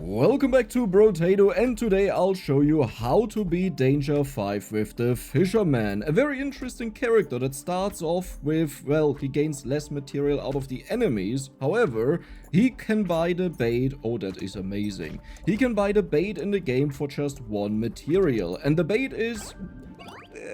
Welcome back to Brotato, and today I'll show you how to beat Danger 5 with the Fisherman. A very interesting character that starts off with, well, he gains less material out of the enemies. However, he can buy the bait. Oh, that is amazing. He can buy the bait in the game for just 1 material, and the bait is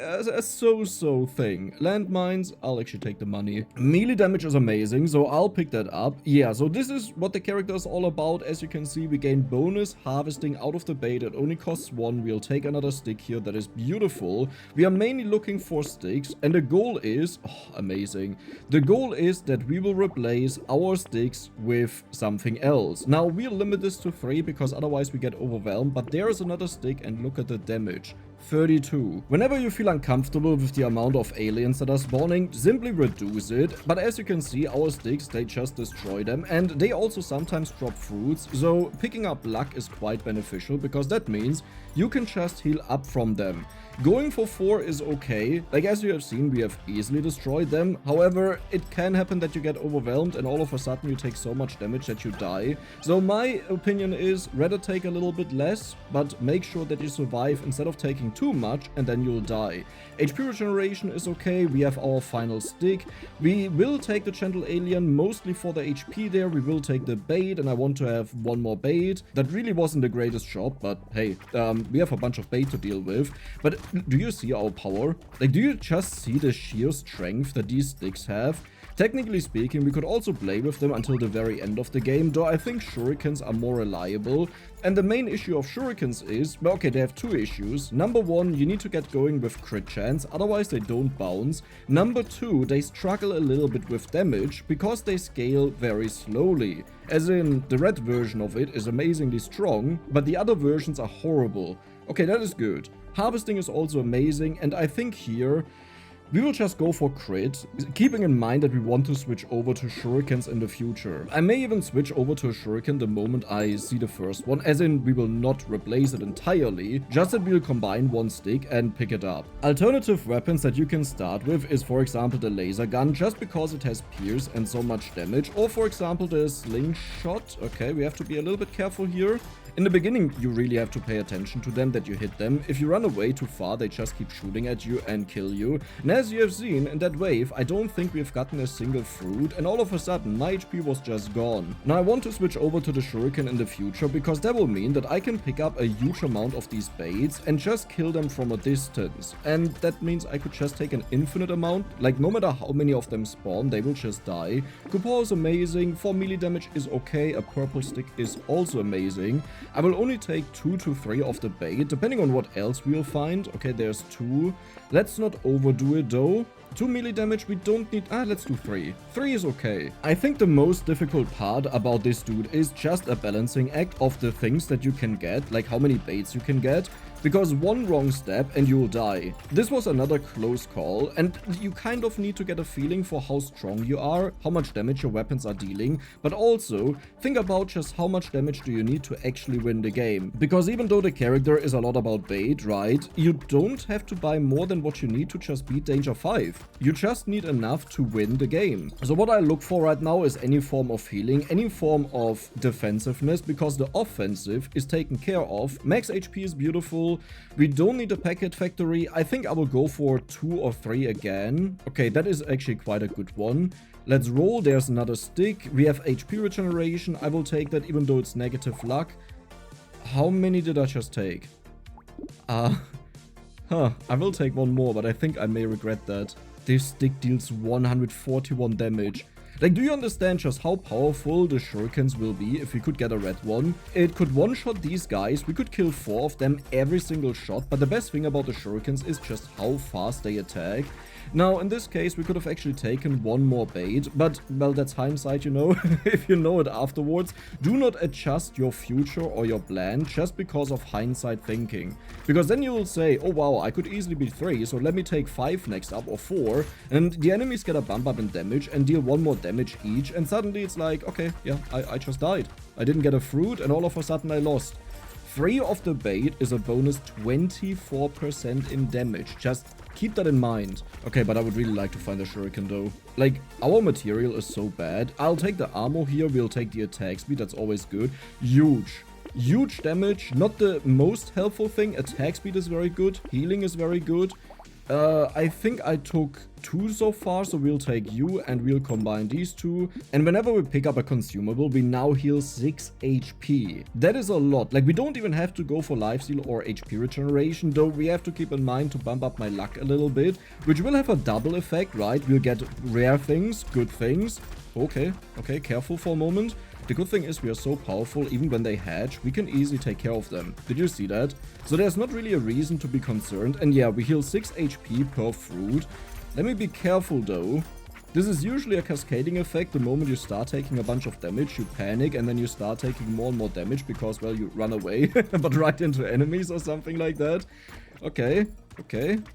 a so-so thing. Landmines, I'll actually take the money. Melee damage is amazing, so I'll pick that up. Yeah, so this is what the character is all about. As you can see, we gain bonus harvesting out of the bait. It only costs 1. We'll take another stick here. That is beautiful. We are mainly looking for sticks, and the goal is, oh, amazing. The goal is that we will replace our sticks with something else. Now, we'll limit this to 3 because otherwise we get overwhelmed, but there is another stick, and look at the damage. 32. Whenever you feel uncomfortable with the amount of aliens that are spawning, simply reduce it. But as you can see, our sticks, they just destroy them, and they also sometimes drop fruits, so picking up luck is quite beneficial because that means you can just heal up from them. Going for 4 is okay. Like, as you have seen, we have easily destroyed them. However, it can happen that you get overwhelmed and all of a sudden you take so much damage that you die. So my opinion is rather take a little bit less, but make sure that you survive instead of taking too much and then you'll die. HP regeneration is okay. We have our final stick. We will take the gentle alien mostly for the HP there. We will take the bait, and I want to have 1 more bait. That really wasn't the greatest shot, but hey, we have a bunch of bait to deal with. But do you see our power? Like, do you just see the sheer strength that these sticks have? Technically speaking, we could also play with them until the very end of the game, though I think shurikens are more reliable. And the main issue of shurikens is, well, okay, they have 2 issues. Number 1, you need to get going with crit chance, otherwise they don't bounce. Number 2, they struggle a little bit with damage because they scale very slowly. As in, the red version of it is amazingly strong, but the other versions are horrible. Okay, that is good. Harvesting is also amazing, and I think here we will just go for crit, keeping in mind that we want to switch over to shurikens in the future. I may even switch over to a shuriken the moment I see the first one, as in we will not replace it entirely, just that we'll combine 1 stick and pick it up. Alternative weapons that you can start with is, for example, the laser gun, just because it has pierce and so much damage, or for example the slingshot. Okay, we have to be a little bit careful here. In the beginning, you really have to pay attention to them, that you hit them. If you run away too far, they just keep shooting at you and kill you. And as you have seen, in that wave, I don't think we've gotten a single fruit, and all of a sudden, my HP was just gone. Now, I want to switch over to the shuriken in the future, because that will mean that I can pick up a huge amount of these baits and just kill them from a distance. And that means I could just take an infinite amount, like no matter how many of them spawn, they will just die. Coupour is amazing, 4 melee damage is okay, a purple stick is also amazing. I will only take 2 to 3 of the bait, depending on what else we'll find. Okay, there's 2. Let's not overdo it though. 2 melee damage, we don't need... let's do 3. 3 is okay. I think the most difficult part about this dude is just a balancing act of the things that you can get, like how many baits you can get, because 1 wrong step and you'll die. This was another close call, and you kind of need to get a feeling for how strong you are, how much damage your weapons are dealing, but also think about just how much damage do you need to actually win the game. Because even though the character is a lot about bait, right, you don't have to buy more than what you need to just beat Danger 5. You just need enough to win the game. So what I look for right now is any form of healing, any form of defensiveness, because the offensive is taken care of. Max HP is beautiful. We don't need a packet factory. I think I will go for 2 or 3 again. Okay, that is actually quite a good one. Let's roll. There's another stick. We have HP regeneration. I will take that even though it's negative luck. How many did I just take? I will take 1 more, but I think I may regret that. This stick deals 141 damage. Like, do you understand just how powerful the shurikens will be if we could get a red one? It could one-shot these guys, we could kill 4 of them every single shot, but the best thing about the shurikens is just how fast they attack. Now, in this case, we could have actually taken 1 more bait, but, well, that's hindsight, you know. If you know it afterwards, do not adjust your future or your plan just because of hindsight thinking. Because then you will say, oh wow, I could easily beat 3, so let me take 5 next up, or 4, and the enemies get a bump up in damage and deal 1 more damage each, and suddenly it's like, okay, yeah, I just died. I didn't get a fruit, and all of a sudden I lost. 3 of the bait is a bonus 24% in damage. Just keep that in mind. Okay, but I would really like to find a shuriken though. Like, our material is so bad. I'll take the armor here, we'll take the attack speed, that's always good. Huge. Huge damage, not the most helpful thing. Attack speed is very good. Healing is very good. I think I took 2 so far, so we'll take you and we'll combine these 2. And whenever we pick up a consumable, we now heal 6 HP. That is a lot. Like, we don't even have to go for lifesteal or HP regeneration, though we have to keep in mind to bump up my luck a little bit, which will have a double effect, right? We'll get rare things, good things. Okay, careful for a moment. The good thing is we are so powerful, even when they hatch, we can easily take care of them. Did you see that? So there's not really a reason to be concerned. And yeah, we heal 6 HP per fruit. Let me be careful though. This is usually a cascading effect. The moment you start taking a bunch of damage, you panic, and then you start taking more and more damage because, well, you run away, but right into enemies or something like that. Okay,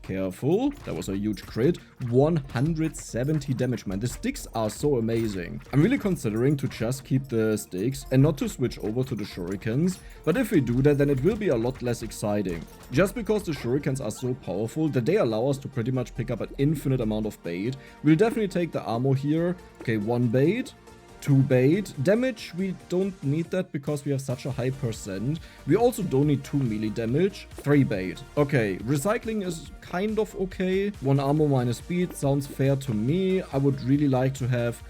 careful. That was a huge crit. 170 damage, man. The sticks are so amazing. I'm really considering to just keep the sticks and not to switch over to the shurikens. But if we do that, then it will be a lot less exciting. Just because the shurikens are so powerful that they allow us to pretty much pick up an infinite amount of bait. We'll definitely take the ammo here. Okay, 1 bait. 2 bait. Damage, we don't need that because we have such a high percent. We also don't need 2 melee damage. 3 bait. Okay, recycling is kind of okay. 1 armor minus speed sounds fair to me. I would really like to have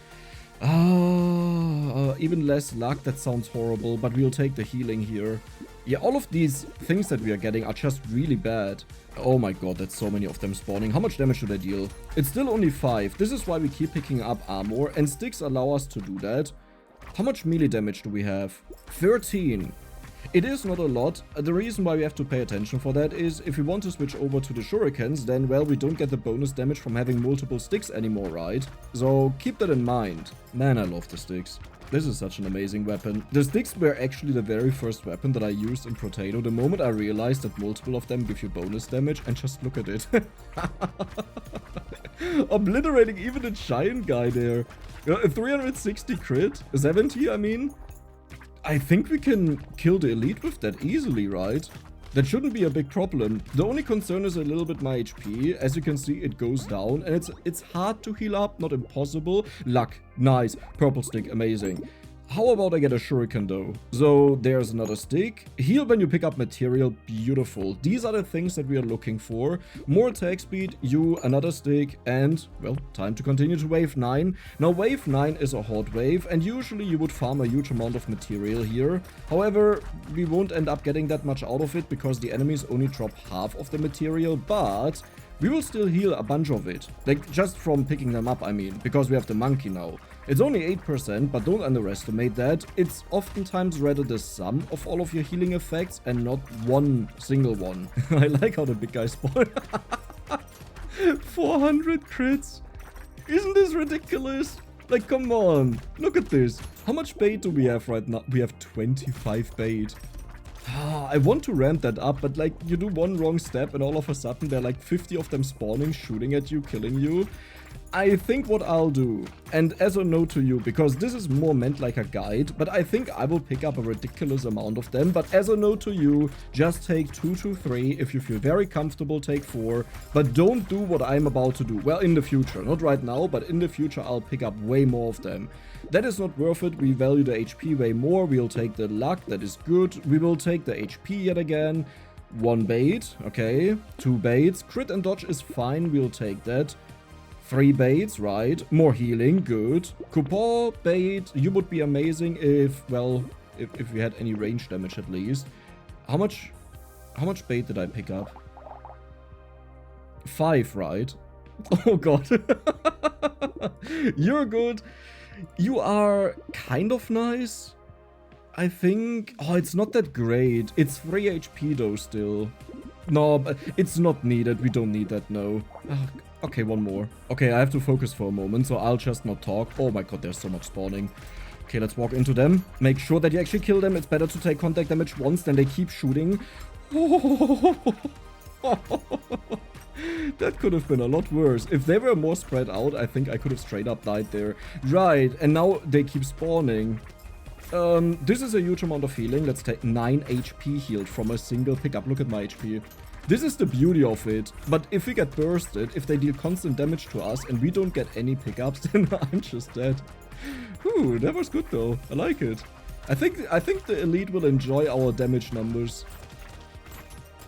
even less luck. That sounds horrible, but we'll take the healing here. Yeah, all of these things that we are getting are just really bad. Oh my god, that's so many of them spawning. How much damage do they deal? It's still only 5. This is why we keep picking up armor, and sticks allow us to do that. How much melee damage do we have? 13. It is not a lot. The reason why we have to pay attention for that is if we want to switch over to the shurikens, then, well, we don't get the bonus damage from having multiple sticks anymore, right? So keep that in mind. Man, I love the sticks. This is such an amazing weapon. The sticks were actually the very first weapon that I used in Brotato the moment I realized that multiple of them give you bonus damage, and just look at it. Obliterating even the giant guy there. 360 crit? 70, I mean? I think we can kill the elite with that easily, right? That shouldn't be a big problem. The only concern is a little bit my HP. As you can see, it goes down, and it's hard to heal up, not impossible. Luck, nice. Purple stick, amazing. How about I get a shuriken though? So there's another stick. Heal when you pick up material, beautiful. These are the things that we are looking for. More attack speed, you, another stick, and, well, time to continue to wave 9. Now wave 9 is a hot wave, and usually you would farm a huge amount of material here. However, we won't end up getting that much out of it because the enemies only drop half of the material, but we will still heal a bunch of it. Like, just from picking them up, I mean, because we have the monkey now. It's only 8%, but don't underestimate that. It's oftentimes rather the sum of all of your healing effects and not one single one. I like how the big guy spawned. 400 crits. Isn't this ridiculous? Like, come on. Look at this. How much bait do we have right now? We have 25 bait. I want to ramp that up, but like, you do one wrong step and all of a sudden there are like 50 of them spawning, shooting at you, killing you. I think what I'll do, and as a note to you, because this is more meant like a guide, but I think I will pick up a ridiculous amount of them, but as a note to you, just take 2 to 3. If you feel very comfortable, take 4, but don't do what I'm about to do. Well, in the future, not right now, but in the future I'll pick up way more of them. That is not worth it. We value the HP way more. We'll take the luck, that is good. We will take the HP yet again. 1 bait, okay. 2 baits. Crit and dodge is fine, we'll take that. 3 baits, right. More healing, good. Coupon bait, you would be amazing if, well, if we had any range damage at least. How much bait did I pick up? 5, right? Oh god. You're good. You are kind of nice, I think. Oh, it's not that great. It's 3 HP though still. No, but it's not needed. We don't need that, no. Okay, 1 more. Okay, I have to focus for a moment, so I'll just not talk. Oh my god, there's so much spawning. Okay, let's walk into them. Make sure that you actually kill them. It's better to take contact damage once than they keep shooting. That could have been a lot worse. If they were more spread out, I think I could have straight up died there. Right, and now they keep spawning. This is a huge amount of healing. Let's take 9 HP healed from a single pickup. Look at my HP. This is the beauty of it. But if we get bursted, if they deal constant damage to us and we don't get any pickups, then I'm just dead. Whew, that was good though. I like it. I think the elite will enjoy our damage numbers.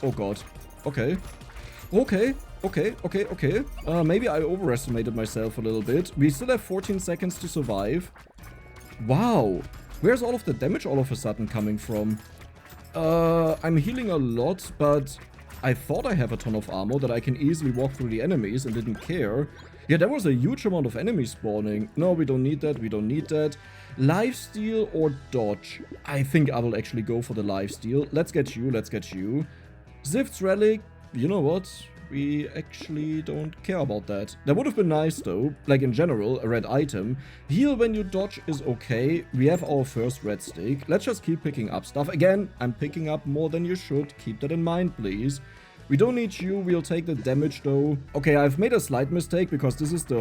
Oh god. Okay. Okay. Okay. Okay. Okay. Maybe I overestimated myself a little bit. We still have 14 seconds to survive. Wow. Where's all of the damage all of a sudden coming from? I'm healing a lot, but I thought I have a ton of armor that I can easily walk through the enemies and didn't care. Yeah, there was a huge amount of enemies spawning. No, we don't need that. We don't need that. Lifesteal or dodge? I think I will actually go for the lifesteal. Let's get you. Let's get you. Zift's relic. You know what? We actually don't care about that. That would have been nice though. Like in general, a red item. Heal when you dodge is okay. We have our first red stick. Let's just keep picking up stuff. Again, I'm picking up more than you should. Keep that in mind, please. We don't need you, we'll take the damage though. Okay, I've made a slight mistake because this is the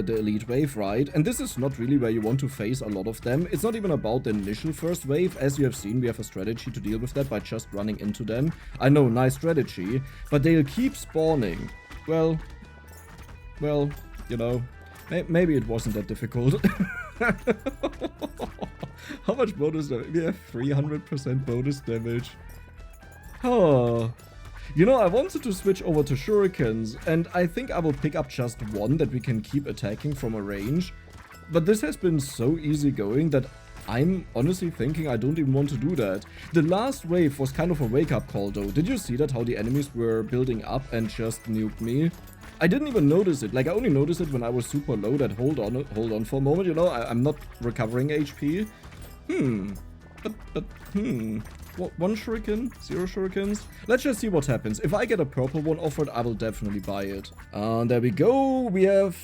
elite wave, right? And this is not really where you want to face a lot of them. It's not even about the initial first wave. As you have seen, we have a strategy to deal with that by just running into them. I know, nice strategy, but they'll keep spawning. Well, you know, maybe it wasn't that difficult. How much bonus damage? We have 300% bonus damage. Oh. You know, I wanted to switch over to Shurikens, and I think I will pick up just one that we can keep attacking from a range. But this has been so easygoing that I'm honestly thinking I don't even want to do that. The last wave was kind of a wake-up call though. Did you see that, how the enemies were building up and just nuked me? I didn't even notice it. Like, I only noticed it when I was super low that hold on for a moment, you know? I'm not recovering HP. One shuriken? 0 shurikens? Let's just see what happens. If I get a purple one offered, I will definitely buy it. There we go. We have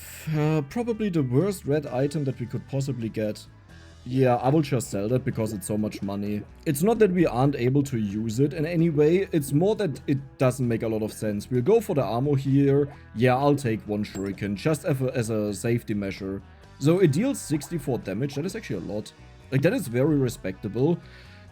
probably the worst red item that we could possibly get. Yeah, I will just sell that because it's so much money. It's not that we aren't able to use it in any way. It's more that it doesn't make a lot of sense. We'll go for the armor here. Yeah, I'll take 1 shuriken just as a safety measure. So it deals 64 damage. That is actually a lot. Like, that is very respectable.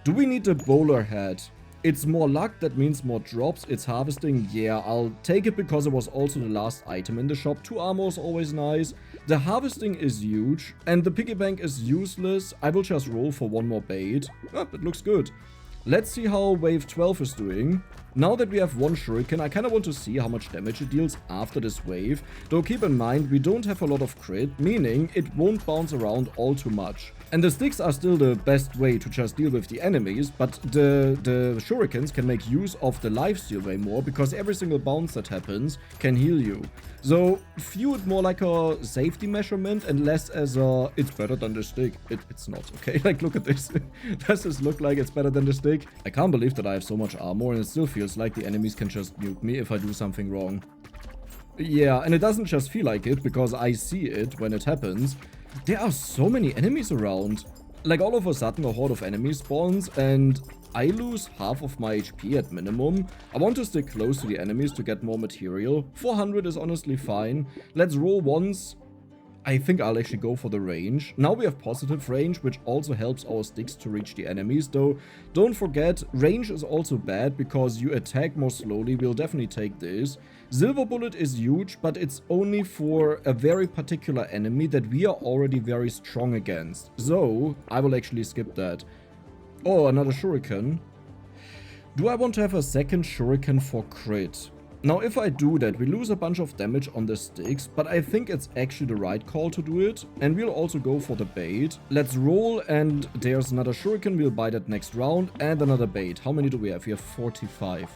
Do we need the bowler head? It's more luck, that means more drops. It's harvesting, yeah, I'll take it because it was also the last item in the shop. 2 armor is always nice. The harvesting is huge, and the piggy bank is useless. I will just roll for 1 more bait. Oh, it looks good. Let's see how wave 12 is doing. Now that we have 1 shuriken, I kind of want to see how much damage it deals after this wave. Though keep in mind, we don't have a lot of crit, meaning it won't bounce around all too much. And the sticks are still the best way to just deal with the enemies, but the shurikens can make use of the lifesteal way more, because every single bounce that happens can heal you. So view it more like a safety measurement and less as a, it's better than the stick. It's not, okay? Like, look at this. Does this look like it's better than the stick? I can't believe that I have so much armor and it still feels like the enemies can just nuke me if I do something wrong. Yeah, and it doesn't just feel like it, because I see it when it happens. There are so many enemies around. Like, all of a sudden a horde of enemies spawns and I lose half of my HP at minimum. I want to stick close to the enemies to get more material. 400 is honestly fine. Let's roll once. I think I'll actually go for the range. Now we have positive range, which also helps our sticks to reach the enemies, though don't forget, range is also bad because you attack more slowly. We'll definitely take this. Silver bullet is huge, but it's only for a very particular enemy that we are already very strong against. So I will actually skip that. Oh, another shuriken. Do I want to have a second shuriken for crit? Now, if I do that, we lose a bunch of damage on the sticks, but I think it's actually the right call to do it. And we'll also go for the bait. Let's roll, and there's another shuriken. We'll buy that next round, and another bait. How many do we have? We have 45.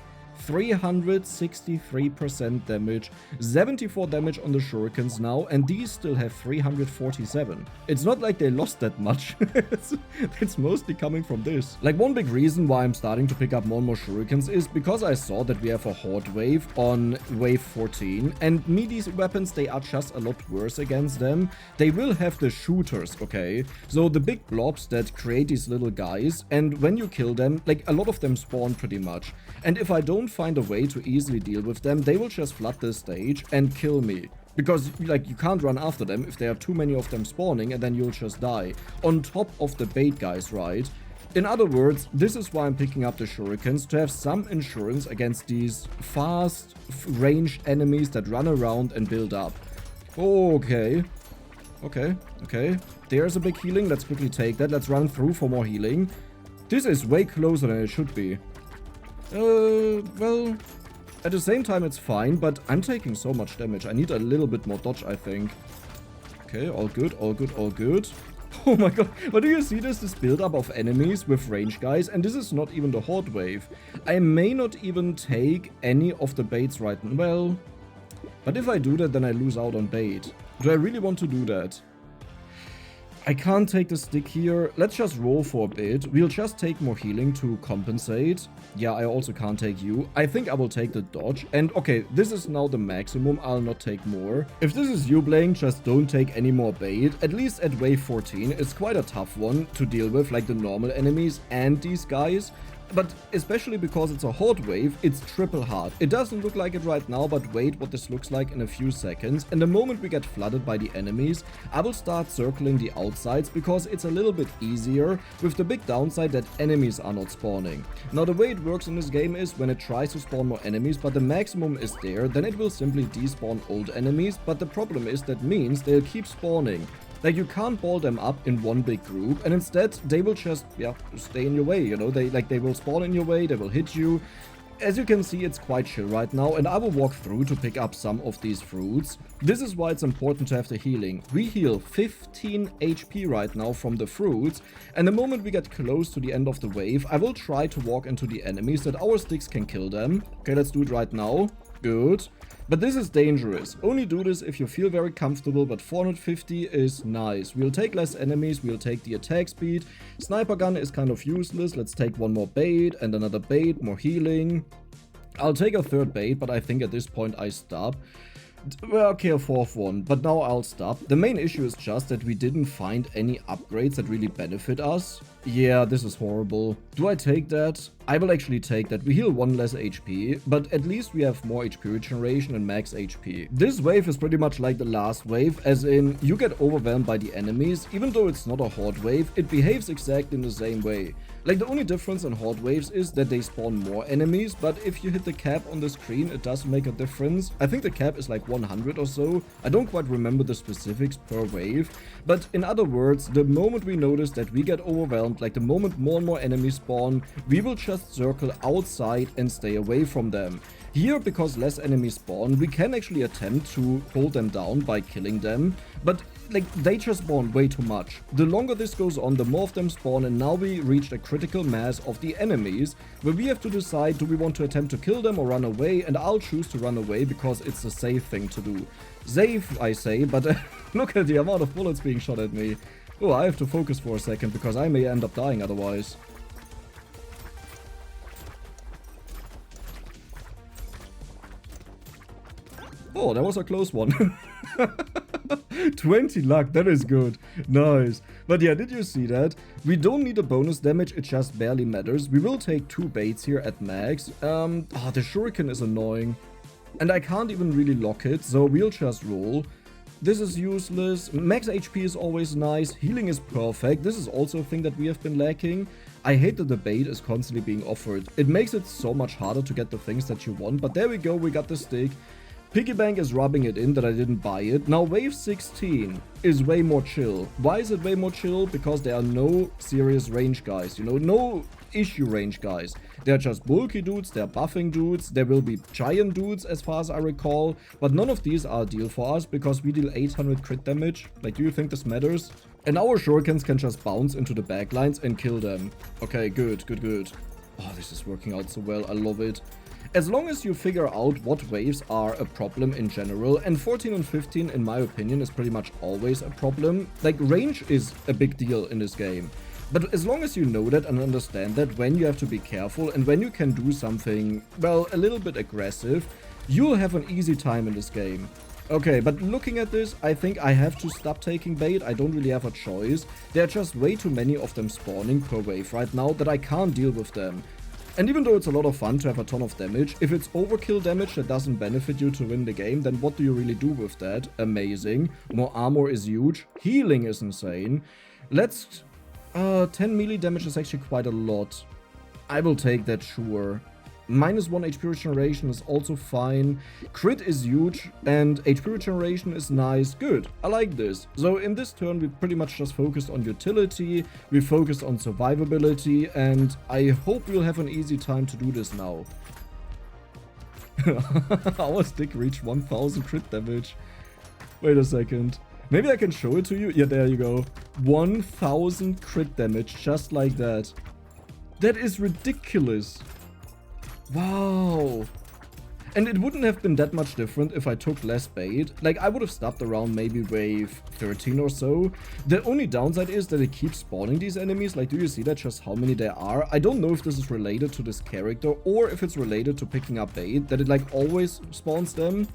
363% damage, 74 damage on the shurikens now, and these still have 347. It's not like they lost that much. it's mostly coming from this. Like, one big reason why I'm starting to pick up more and more shurikens is because I saw that we have a horde wave on wave 14, and melee weapons, they are just a lot worse against them. They will have the shooters, okay? So the big blobs that create these little guys, and when you kill them, like, a lot of them spawn pretty much. And if I don't find a way to easily deal with them, they will just flood the stage and kill me. Because, like, you can't run after them if there are too many of them spawning, and then you'll just die. On top of the bait guys, right? In other words, this is why I'm picking up the shurikens, to have some insurance against these fast, ranged enemies that run around and build up. Okay. Okay, okay. There's a big healing. Let's quickly take that. Let's run through for more healing. This is way closer than it should be. Well, at the same time it's fine, but I'm taking so much damage. I need a little bit more dodge, I think. Okay, all good, all good, all good. Oh my god, but do you see this? This build-up of enemies with range guys, and this is not even the horde wave. I may not even take any of the baits right now. Well, but if I do that, then I lose out on bait. Do I really want to do that? I can't take the stick here. Let's just roll for a bit. We'll just take more healing to compensate. Yeah, I also can't take you. I think I will take the dodge. And okay, this is now the maximum. I'll not take more. If this is you playing, just don't take any more bait. At least at wave 14, it's quite a tough one to deal with, like the normal enemies and these guys. But especially because it's a horde wave, it's triple hard. It doesn't look like it right now, but wait what this looks like in a few seconds. And the moment we get flooded by the enemies, I will start circling the outsides because it's a little bit easier, with the big downside that enemies are not spawning. Now the way it works in this game is when it tries to spawn more enemies, but the maximum is there, then it will simply despawn old enemies, but the problem is that means they'll keep spawning. Like, you can't ball them up in one big group, and instead they will just, yeah, stay in your way, you know. They will spawn in your way, they will hit you. As you can see, it's quite chill right now, and I will walk through to pick up some of these fruits. This is why it's important to have the healing. We heal 15 HP right now from the fruits, and the moment we get close to the end of the wave, I will try to walk into the enemies that our sticks can kill them. Okay, let's do it right now. Good. But this is dangerous. Only do this if you feel very comfortable, but 450 is nice. We'll take less enemies, we'll take the attack speed. Sniper gun is kind of useless. Let's take one more bait and another bait, more healing. I'll take a third bait, but I think at this point I stop. Well, okay, a fourth one, but now I'll stop. The main issue is just that we didn't find any upgrades that really benefit us. Yeah, this is horrible. Do I take that? I will actually take that. We heal 1 less HP, but at least we have more HP regeneration and max HP. This wave is pretty much like the last wave, as in, you get overwhelmed by the enemies. Even though it's not a horde wave, it behaves exactly in the same way. Like, the only difference in horde waves is that they spawn more enemies, but if you hit the cap on the screen, it does make a difference. I think the cap is like 100 or so. I don't quite remember the specifics per wave, but in other words, the moment we notice that we get overwhelmed, like the moment more and more enemies spawn, we will just circle outside and stay away from them. Here, because less enemies spawn, we can actually attempt to hold them down by killing them, but like, they just spawn way too much. The longer this goes on, the more of them spawn, and now we reached a critical mass of the enemies, where we have to decide, do we want to attempt to kill them or run away? And I'll choose to run away because it's the safe thing to do. Safe, I say, but look at the amount of bullets being shot at me. Oh, I have to focus for a second because I may end up dying otherwise. Oh, that was a close one. 20 luck, that is good. Nice. But yeah, did you see that? We don't need a bonus damage, it just barely matters. We will take 2 baits here at max. The Shuriken is annoying. And I can't even really lock it, so we'll just roll. This is useless. Max HP is always nice. Healing is perfect. This is also a thing that we have been lacking. I hate that the bait is constantly being offered. It makes it so much harder to get the things that you want. But there we go, we got the stick. Piggy Bank is rubbing it in that I didn't buy it. Now wave 16 is way more chill. Why is it way more chill? Because there are no serious range guys, you know, no issue range guys. They're just bulky dudes, they're buffing dudes, there will be giant dudes as far as I recall, but none of these are a deal for us because we deal 800 crit damage. Like, do you think this matters? And our shurikens can just bounce into the backlines and kill them. Okay, good, good, good. Oh, this is working out so well, I love it. As long as you figure out what waves are a problem in general, and 14 and 15 in my opinion is pretty much always a problem. Like, range is a big deal in this game. But as long as you know that and understand that when you have to be careful and when you can do something, well, a little bit aggressive, you'll have an easy time in this game. Okay, but looking at this, I think I have to stop taking bait. I don't really have a choice. There are just way too many of them spawning per wave right now that I can't deal with them. And even though it's a lot of fun to have a ton of damage, if it's overkill damage that doesn't benefit you to win the game, then what do you really do with that? Amazing. More armor is huge. Healing is insane. Let's... 10 melee damage is actually quite a lot. I will take that, sure. -1 HP regeneration is also fine. Crit is huge, and HP regeneration is nice. Good, I like this. So in this turn, we pretty much just focused on utility, we focused on survivability, and I hope we'll have an easy time to do this now. Our stick reached 1000 crit damage. Wait a second. Maybe I can show it to you. Yeah, there you go. 1000 crit damage, just like that. That is ridiculous. Wow. And it wouldn't have been that much different if I took less bait. Like, I would have stopped around maybe wave 13 or so. The only downside is that it keeps spawning these enemies. Like, do you see that, just how many there are? I don't know if this is related to this character or if it's related to picking up bait, that it like always spawns them.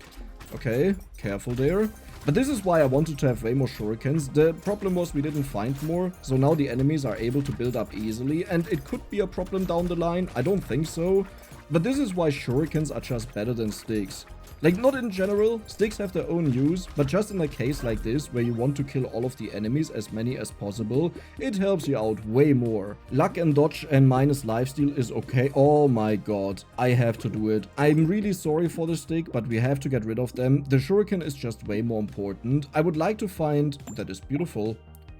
Okay, careful there. But this is why I wanted to have way more shurikens. The problem was we didn't find more, so now the enemies are able to build up easily, and it could be a problem down the line. I don't think so. But this is why shurikens are just better than sticks. Like, not in general, sticks have their own use, but just in a case like this, where you want to kill all of the enemies, as many as possible, it helps you out way more. Luck and dodge and minus lifesteal is okay. Oh my god, I have to do it. I'm really sorry for the stick, but we have to get rid of them. The shuriken is just way more important. I would like to find... That is beautiful.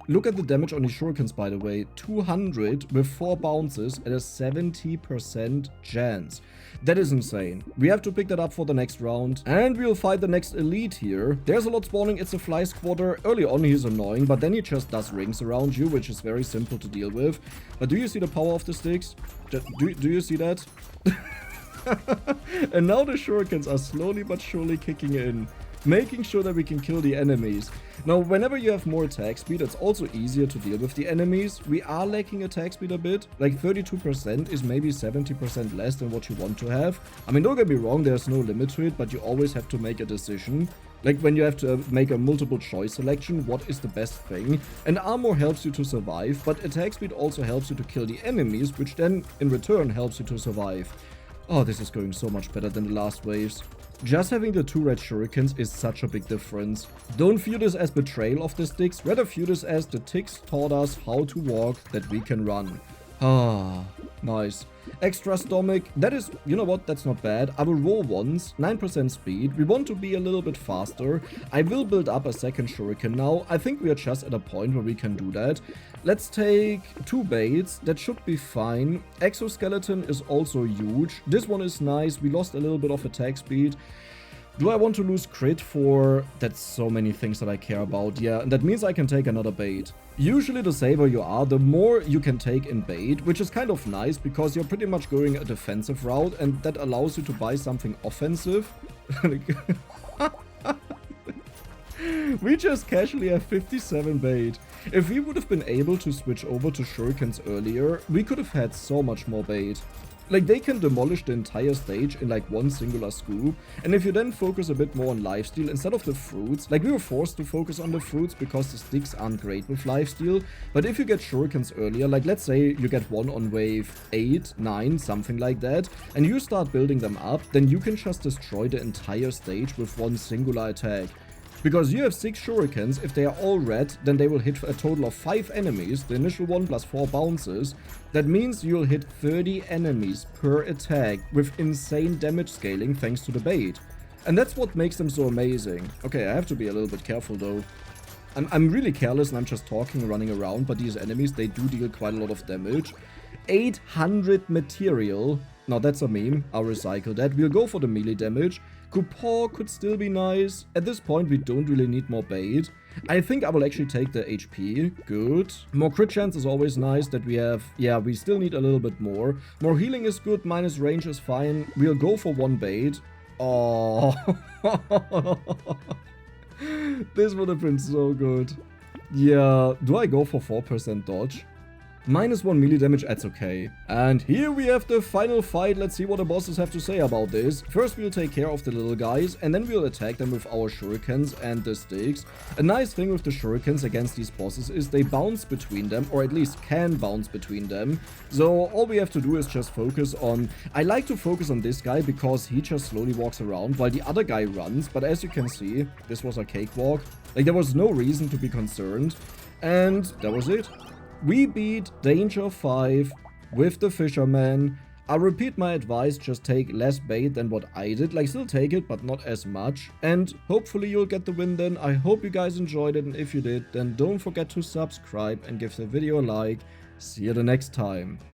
Look at the damage on the shurikens, by the way. 200 with 4 bounces at a 70% chance. That is insane. We have to pick that up for the next round. And we'll fight the next elite here. There's a lot spawning. It's a fly squatter. Early on he's annoying, but then he just does rings around you, which is very simple to deal with. But do you see the power of the sticks? Do you see that? And now the shurikens are slowly but surely kicking in, making sure that we can kill the enemies. Now, whenever you have more attack speed, it's also easier to deal with the enemies. We are lacking attack speed a bit. Like, 32% is maybe 70% less than what you want to have. I mean, don't get me wrong, there's no limit to it, but you always have to make a decision. Like, when you have to make a multiple choice selection, what is the best thing? And armor helps you to survive, but attack speed also helps you to kill the enemies, which then, in return, helps you to survive. Oh, this is going so much better than the last waves. Just having the 2 red shurikens is such a big difference. Don't view this as betrayal of the sticks, rather view this as the ticks taught us how to walk that we can run. Ah, nice. Extra stomach, that is, you know what, that's not bad. I will roll once, 9% speed. We want to be a little bit faster. I will build up a second shuriken now. I think we are just at a point where we can do that. Let's take 2 baits, that should be fine. Exoskeleton is also huge. This one is nice, we lost a little bit of attack speed. Do I want to lose crit for... That's so many things that I care about. Yeah, and that means I can take another bait. Usually the saver you are, the more you can take in bait, which is kind of nice because you're pretty much going a defensive route and that allows you to buy something offensive. We just casually have 57 bait. If we would have been able to switch over to shurikens earlier, we could have had so much more bait. Like, they can demolish the entire stage in like one singular scoop, and if you then focus a bit more on lifesteal instead of the fruits, like we were forced to focus on the fruits because the sticks aren't great with lifesteal, but if you get shurikens earlier, like let's say you get one on wave 8, 9, something like that, and you start building them up, then you can just destroy the entire stage with one singular attack. Because you have 6 shurikens, if they are all red, then they will hit a total of 5 enemies, the initial one plus 4 bounces. That means you'll hit 30 enemies per attack with insane damage scaling thanks to the bait. And that's what makes them so amazing. Okay, I have to be a little bit careful though. I'm really careless and I'm just talking, running around, but these enemies, they do deal quite a lot of damage. 800 material. Now that's a meme, I'll recycle that. We'll go for the melee damage. Coupon could still be nice. At this point, we don't really need more bait. I think I will actually take the HP. Good. More crit chance is always nice that we have. Yeah, we still need a little bit more. More healing is good. Minus range is fine. We'll go for 1 bait. Oh. This would have been so good. Yeah. Do I go for 4% dodge? Minus 1 melee damage, that's okay. And here we have the final fight. Let's see what the bosses have to say about this. First, we'll take care of the little guys, and then we'll attack them with our shurikens and the sticks. A nice thing with the shurikens against these bosses is they bounce between them, or at least can bounce between them. So all we have to do is just focus on... I like to focus on this guy because he just slowly walks around while the other guy runs. But as you can see, this was a cakewalk. Like, there was no reason to be concerned. And that was it. We beat Danger 5 with the Fisherman. I repeat my advice, just take less bait than what I did, like still take it, but not as much, and hopefully you'll get the win then. I hope you guys enjoyed it, and if you did, then don't forget to subscribe and give the video a like. See you the next time.